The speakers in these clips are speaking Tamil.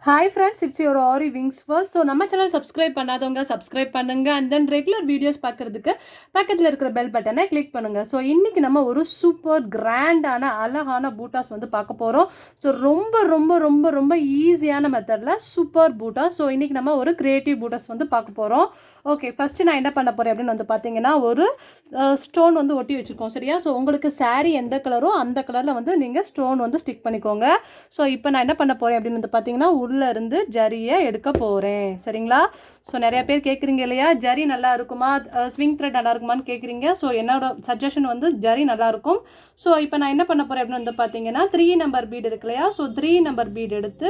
Hi friends, it's your Aariwingsworld. So நம்ம சேனல் சப்ஸ்கிரைப் பண்ணாதவங்க சப்ஸ்கிரைப் பண்ணுங்க and then ரெகுலர் வீடியோஸ் பார்க்கிறதுக்கு பக்கத்தில் இருக்கிற பெல் பட்டனை கிளிக் பண்ணுங்க. ஸோ இன்னைக்கு நம்ம ஒரு சூப்பர் கிராண்டான அழகான பூட்டாஸ் வந்து பார்க்க போகிறோம். ஸோ ரொம்ப ரொம்ப ரொம்ப ரொம்ப ஈஸியான மெத்தடில் சூப்பர் பூட்டாஸ். ஸோ இன்னைக்கு நம்ம ஒரு கிரியேட்டிவ் பூட்டாஸ் வந்து பார்க்க போகிறோம். ஓகே, ஃபஸ்ட்டு நான் என்ன பண்ண போகிறேன் அப்படின்னு வந்து பார்த்தீங்கன்னா ஒரு ஸ்டோன் வந்து ஒட்டி வச்சுருக்கோம். சரியா? ஸோ உங்களுக்கு சாரீ எந்த கலரோ அந்த கலரில் வந்து நீங்கள் ஸ்டோன் வந்து ஸ்டிக் பண்ணிக்கோங்க. ஸோ இப்போ நான் என்ன பண்ண போகிறேன் அப்படின்னு வந்து பார்த்தீங்கன்னா உள்ளே இருந்து ஜரியை எடுக்க போகிறேன். சரிங்களா? ஸோ நிறையா பேர் கேட்குறீங்க இல்லையா, ஜரி நல்லா இருக்குமா, ஸ்விங் த்ரெட் நல்லா இருக்குமான்னு கேட்குறீங்க. ஸோ என்னோட சஜஷன் வந்து ஜரி நல்லாயிருக்கும். ஸோ இப்போ நான் என்ன பண்ண போகிறேன் அப்படின்னு வந்து பார்த்தீங்கன்னா 3 நம்பர் பீடு இருக்கு இல்லையா, ஸோ 3 நம்பர் பீடு எடுத்து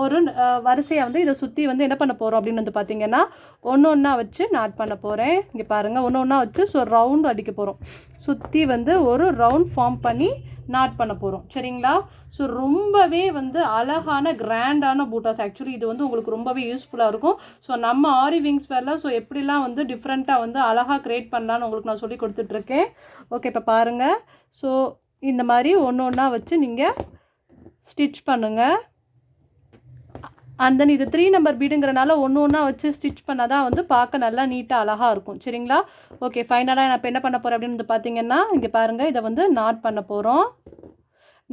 ஒரு வரிசையை வந்து இதை சுற்றி வந்து என்ன பண்ண போகிறோம் அப்படின்னு வந்து பார்த்தீங்கன்னா ஒன்று ஒன்றா வச்சு நாட் பண்ண போகிறேன். இங்கே பாருங்கள், ஒன்று ஒன்றா வச்சு ஸோ ரவுண்டு அடிக்க போகிறோம். சுற்றி வந்து ஒரு ரவுண்ட் ஃபார்ம் பண்ணி நாட் பண்ண போகிறோம். சரிங்களா? ஸோ ரொம்பவே வந்து அழகான கிராண்டான பூட்டாஸ். ஆக்சுவலி இது வந்து உங்களுக்கு ரொம்பவே யூஸ்ஃபுல்லாக இருக்கும். ஸோ நம்ம ஆரிவிங்ஸ்வேரில் ஸோ எப்படிலாம் வந்து டிஃப்ரெண்ட்டாக வந்து அழகாக க்ரியேட் பண்ணலான்னு உங்களுக்கு நான் சொல்லி கொடுத்துட்ருக்கேன். ஓகே, இப்போ பாருங்கள். ஸோ இந்த மாதிரி ஒன்று ஒன்றா வச்சு நீங்கள் ஸ்டிச் பண்ணுங்கள். அண்ட் தென் இது 3 நம்பர் பீடுங்கிறனால ஒன்று ஒன்றா வச்சு ஸ்டிச் பண்ணால் தான் வந்து பார்க்க நல்லா நீட்டாக அழகாக இருக்கும். சரிங்களா? ஓகே, ஃபைனலாக நான் இப்போ என்ன பண்ண போகிறேன் அப்படின்னு வந்து பார்த்தீங்கன்னா இங்கே பாருங்கள், இதை வந்து நாட் பண்ண போகிறோம்.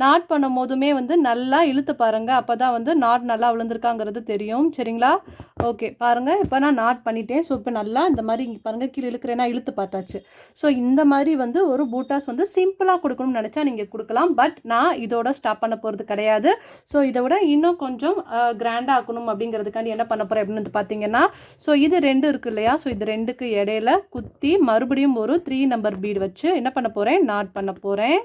நாட் பண்ணும் போதுமே வந்து நல்லா இழுத்து பாருங்கள், அப்போ தான் வந்து நாட் நல்லா விழுந்திருக்காங்கிறது தெரியும். சரிங்களா? ஓகே, பாருங்கள், இப்போ நான் நாட் பண்ணிட்டேன். ஸோ இப்போ நல்லா இந்த மாதிரி இங்கே பாருங்கள், கீழே இழுக்கிறேன்னா இழுத்து பார்த்தாச்சு. ஸோ இந்த மாதிரி வந்து ஒரு பூட்டாஸ் வந்து சிம்பிளாக கொடுக்கணும்னு நினச்சா நீங்கள் கொடுக்கலாம். பட் நான் இதோட ஸ்டாப் பண்ண போகிறது கிடையாது. ஸோ இதை விட இன்னும் கொஞ்சம் கிராண்டாக ஆக்கணும் அப்படிங்கிறதுக்காண்டி என்ன பண்ண போகிறேன் அப்படின்னு வந்து பார்த்தீங்கன்னா ஸோ இது 2 இருக்குது இல்லையா, ஸோ இது 2க்கு இடையில குத்தி மறுபடியும் ஒரு 3 நம்பர் பீடு வச்சு என்ன பண்ண போகிறேன், நாட் பண்ண போகிறேன்.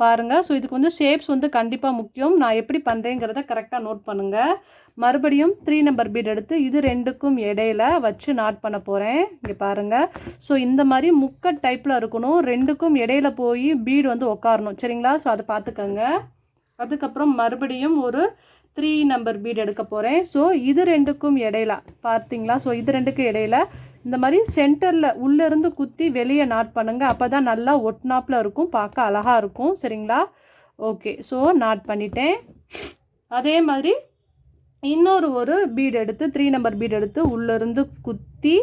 பாருங்கள். ஸோ இதுக்கு வந்து ஷேப்ஸ் வந்து கண்டிப்பாக முக்கியம். நான் எப்படி பண்ணுறேங்கிறத கரெக்டாக நோட் பண்ணுங்கள். மறுபடியும் 3 நம்பர் பீட் எடுத்து இது 2க்கும் இடையில வச்சு நாட் பண்ண போகிறேன். இங்கே பாருங்கள். ஸோ இந்த மாதிரி முக்கட் டைப்பில் இருக்கணும். 2க்கும் இடையில போய் பீடு வந்து உட்காரணும். சரிங்களா? ஸோ அதை பார்த்துக்கோங்க. அதுக்கப்புறம் மறுபடியும் ஒரு 3 நம்பர் பீட் எடுக்க போகிறேன். ஸோ இது 2க்கும் இடையில பார்த்தீங்களா, ஸோ இது 2க்கும் இடையில இந்த மாதிரி சென்டரில் உள்ளேருந்து குத்தி வெளியே நாட் பண்ணுங்கள். அப்போ தான் நல்லா ஒட்னாப்பில் இருக்கும், பார்க்க அழகாக இருக்கும். சரிங்களா? ஓகே, ஸோ நாட் பண்ணிட்டேன். அதே மாதிரி இன்னொரு ஒரு பீடு எடுத்து 3 நம்பர் பீடு எடுத்து உள்ளேருந்து குத்தி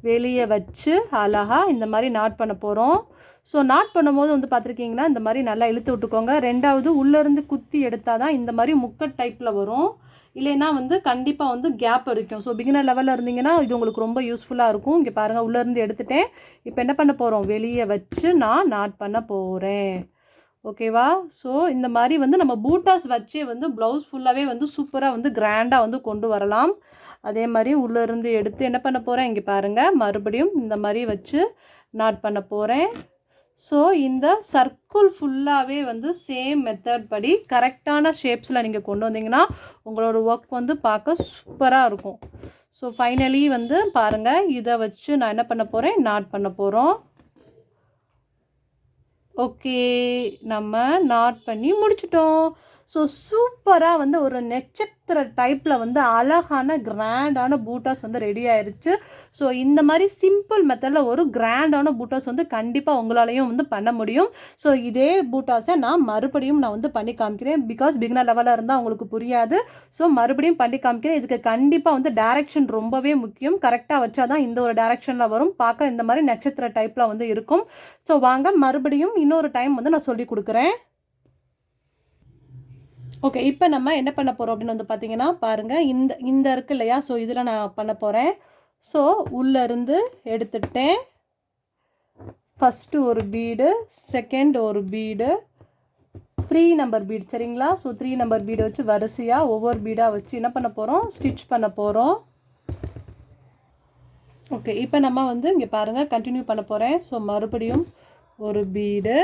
வெளியே வச்சு அழகாக இந்த மாதிரி நாட் பண்ண போகிறோம். ஸோ நாட் பண்ணும்போது வந்து பார்த்துருக்கீங்கன்னா இந்த மாதிரி நல்லா இழுத்து விட்டுக்கோங்க. ரெண்டாவது உள்ளேருந்து குத்தி எடுத்தால் தான் இந்த மாதிரி முக்கட் டைப்பில் வரும். இல்லைன்னா வந்து கண்டிப்பாக வந்து கேப் இருக்கும். ஸோ பிகினர் லெவலில் இருந்தீங்கன்னா இது உங்களுக்கு ரொம்ப யூஸ்ஃபுல்லாக இருக்கும். இங்கே பாருங்கள், உள்ளேருந்து எடுத்துட்டேன். இப்போ என்ன பண்ண போகிறோம், வெளியே வச்சு நான் நாட் பண்ண போகிறேன். ஓகேவா? ஸோ இந்த மாதிரி வந்து நம்ம பூட்டாஸ் வச்சே வந்து ப்ளவுஸ் ஃபுல்லாகவே வந்து சூப்பராக வந்து கிராண்டாக வந்து கொண்டு வரலாம். அதே மாதிரி உள்ளேருந்து எடுத்து என்ன பண்ண போகிறேன், இங்கே பாருங்கள், மறுபடியும் இந்த மாதிரி வச்சு நாட் பண்ண போகிறேன். ஸோ இந்த சர்க்கிள் ஃபுல்லாகவே வந்து சேம் மெத்தட் படி கரெக்டான ஷேப்ஸில் நீங்கள் கொண்டு வந்தீங்கன்னா உங்களோட ஒர்க் வந்து பார்க்க சூப்பராக இருக்கும். ஸோ ஃபைனலி வந்து பாருங்கள், இதை வச்சு நான் என்ன பண்ண போகிறேன், நாட் பண்ண போகிறோம். ஓகே, நம்ம நாட் பண்ணி முடிச்சிட்டோம். ஸோ சூப்பராக வந்து ஒரு நட்சத்திர டைப்பில் வந்து அழகான கிராண்டான பூட்டாஸ் வந்து ரெடி ஆயிடுச்சு. ஸோ இந்த மாதிரி சிம்பிள் மெத்தடில் ஒரு கிராண்டான பூட்டாஸ் வந்து கண்டிப்பாக உங்களாலையும் வந்து பண்ண முடியும். ஸோ இதே பூட்டாஸை நான் மறுபடியும் வந்து பண்ணி காமிக்கிறேன். பிகாஸ் பிகினர் லெவலில் இருந்தால் உங்களுக்கு புரியாது. ஸோ மறுபடியும் பண்ணி காமிக்கிறேன். இதுக்கு கண்டிப்பாக வந்து டைரக்ஷன் ரொம்பவே முக்கியம். கரெக்டாக வச்சா தான் இந்த ஒரு டைரக்ஷனில் வரும். பார்க்க இந்த மாதிரி நட்சத்திர டைப்பில் வந்து இருக்கும். ஸோ வாங்க மறுபடியும் இன்னொரு டைம் வந்து நான் சொல்லி கொடுக்குறேன். ஓகே, இப்போ நம்ம என்ன பண்ண போகிறோம் அப்படின்னு வந்து பார்த்தீங்கன்னா பாருங்கள், இந்த இருக்கு இல்லையா, ஸோ இதில் நான் பண்ண போகிறேன். ஸோ உள்ளேருந்து எடுத்துட்டேன். ஃபஸ்ட்டு ஒரு பீடு, செகண்ட் ஒரு பீடு, 3 நம்பர் பீடு. சரிங்களா? ஸோ 3 நம்பர் பீடு வச்சு வரிசையாக ஒவ்வொரு பீடாக வச்சு என்ன பண்ண போகிறோம், ஸ்டிச் பண்ண போகிறோம். ஓகே, இப்போ நம்ம வந்து இங்கே பாருங்கள் கண்டினியூ பண்ண போகிறேன். ஸோ மறுபடியும் ஒரு பீடு.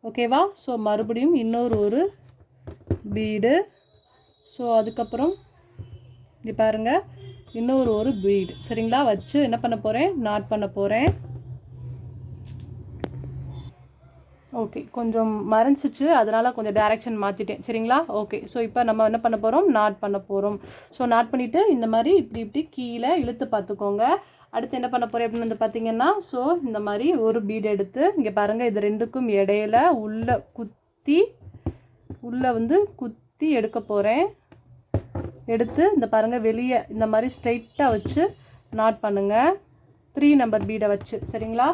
ஓகேவா? ஸோ மறுபடியும் இன்னொரு ஒரு பீடு. ஸோ அதுக்கப்புறம் இங்கே பாருங்கள் இன்னொரு ஒரு பீடு. சரிங்களா? வச்சு என்ன பண்ண போகிறேன், நாட் பண்ண போகிறேன். ஓகே, கொஞ்சம் மறைஞ்சிச்சு, அதனால் கொஞ்சம் டைரக்ஷன் மாற்றிட்டேன். சரிங்களா? ஓகே, ஸோ இப்போ நம்ம என்ன பண்ண போகிறோம், நாட் பண்ண போகிறோம். ஸோ நாட் பண்ணிவிட்டு இந்த மாதிரி இப்படி கீழே இழுத்து பார்த்துக்கோங்க. அடுத்து என்ன பண்ண போகிறேன் அப்படின்னு வந்து பார்த்தீங்கன்னா ஸோ இந்த மாதிரி ஒரு பீடு எடுத்து இங்கே பாருங்கள், இது 2க்கும் இடையில உள்ளே வந்து குத்தி குத்தி எடுக்க போகிறேன். எடுத்து இந்த பாருங்கள் வெளியே இந்த மாதிரி ஸ்ட்ரைட்டாக வச்சு நாட் பண்ணுங்கள் 3 நம்பர் பீடை வச்சு. சரிங்களா?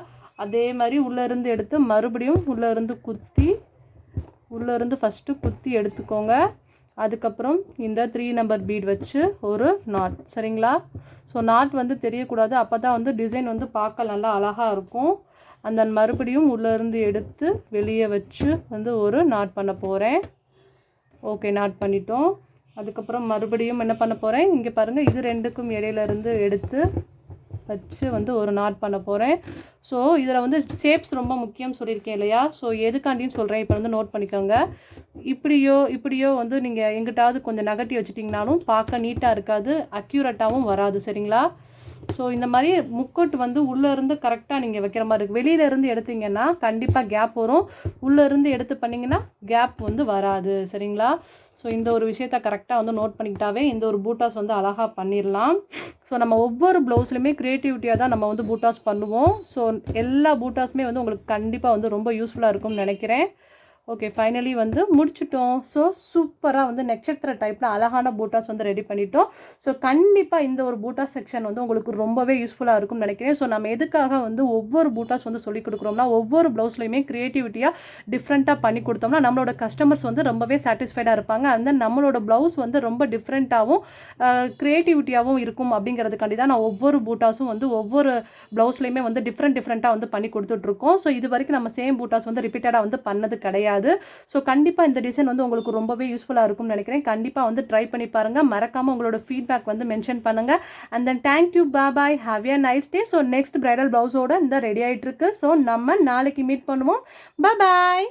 அதே மாதிரி உள்ளேருந்து எடுத்து மறுபடியும் உள்ளேருந்து குத்தி உள்ளேருந்து ஃபஸ்ட்டு குத்தி எடுத்துக்கோங்க. அதுக்கப்புறம் இந்த 3 நம்பர் பீட் வச்சு ஒரு நாட். சரிங்களா? ஸோ நாட் வந்து தெரியக்கூடாது, அப்போ தான் வந்து டிசைன் வந்து பார்க்க நல்லா அழகாக இருக்கும். அந்த மறுபடியும் உள்ளேருந்து எடுத்து வெளியே வச்சு வந்து ஒரு நாட் பண்ண போகிறேன். ஓகே, நாட் பண்ணிட்டோம். அதுக்கப்புறம் மறுபடியும் என்ன பண்ண போகிறேன், இங்கே பாருங்கள் இது ரெண்டுக்கும் இடையிலேருந்து எடுத்து வச்சு வந்து ஒரு நாட் பண்ண போகிறேன். ஸோ இதில் வந்து ஷேப்ஸ் ரொம்ப முக்கியம் சொல்லியிருக்கேன் இல்லையா? ஸோ எதுக்காண்டின்னு சொல்கிறேன், இப்போ வந்து நோட் பண்ணிக்கோங்க. இப்படியோ வந்து நீங்கள் எங்கிட்டாவது கொஞ்சம் நகட்டி வச்சுட்டிங்கனாலும் பார்க்க நீட்டாக இருக்காது, அக்யூரேட்டாகவும் வராது. சரிங்களா? ஸோ இந்த மாதிரி முக்கோட்டு வந்து உள்ளேருந்து கரெக்டாக நீங்கள் வைக்கிற மாதிரி இருக்குது. வெளியிலேருந்து எடுத்திங்கன்னா கண்டிப்பாக கேப் வரும், உள்ளேருந்து எடுத்து பண்ணிங்கன்னா கேப் வந்து வராது. சரிங்களா? ஸோ இந்த ஒரு விஷயத்த கரெக்டாக வந்து நோட் பண்ணிக்கிட்டாவே இந்த ஒரு பூட்டாஸ் வந்து அழகாக பண்ணிடலாம். ஸோ நம்ம ஒவ்வொரு ப்ளவுஸ்லையுமே க்ரியேட்டிவிட்டியாக தான் நம்ம வந்து பூட்டாஸ் பண்ணுவோம். ஸோ எல்லா பூட்டாஸுமே வந்து உங்களுக்கு கண்டிப்பாக வந்து ரொம்ப யூஸ்ஃபுல்லாக இருக்கும்னு நினைக்கிறேன். ஓகே, ஃபைனலி வந்து முடிச்சிட்டோம். ஸோ சூப்பராக வந்து நட்சத்திர டைப்பில் அழகான பூட்டாஸ் வந்து ரெடி பண்ணிட்டோம். ஸோ கண்டிப்பாக இந்த ஒரு பூட்டா செக்ஷன் வந்து உங்களுக்கு ரொம்பவே யூஸ்ஃபுல்லாக இருக்கும்னு நினைக்கிறேன். ஸோ நம்ம எதுக்காக வந்து ஒவ்வொரு பூட்டாஸ் வந்து சொல்லிக் கொடுக்குறோம்னா, ஒவ்வொரு ப்ளவுஸ்லையுமே க்ரியேட்டிவிட்டியாக டிஃப்ரெண்ட்டாக பண்ணி கொடுத்தோம்னா நம்மளோட கஸ்டமர்ஸ் வந்து ரொம்பவே சாட்டிஸ்ஃபைடாக இருப்பாங்க. அந்த நம்மளோட ப்ளவுஸ் வந்து ரொம்ப டிஃப்ரெண்ட்டாகவும் க்ரியேட்டிவிட்டியாகவும் இருக்கும். அப்படிங்கிறதுக்காண்டி தான் நான் ஒவ்வொரு பூட்டாஸும் வந்து ஒவ்வொரு ப்ளவுஸ்லையுமே வந்து டிஃப்ரெண்ட்டாக வந்து பண்ணி கொடுத்துட்ருக்கோம். ஸோ இது வரைக்கும் நம்ம சேம் பூட்டாஸ் வந்து ரிப்பீட்டடாக வந்து பண்ணது கிடையாது. ஸோ கண்டிப்பாக இந்த டிசைன் வந்து உங்களுக்கு ரொம்பவே யூஸ்ஃபுல்லாக இருக்கும்னு நினைக்கிறேன். கண்டிப்பாக வந்து ட்ரை பண்ணி பாருங்கள். மறக்காமல் உங்களோட ஃபீட்பேக் வந்து மென்ஷன் பண்ணுங்கள். And then thank you, bye, have a nice day. So next bridal ப்ளவுஸோட இந்த ரெடி ஆகிட்டு இருக்கு. ஸோ நம்ம நாளைக்கு மீட் பண்ணுவோம். பாய்.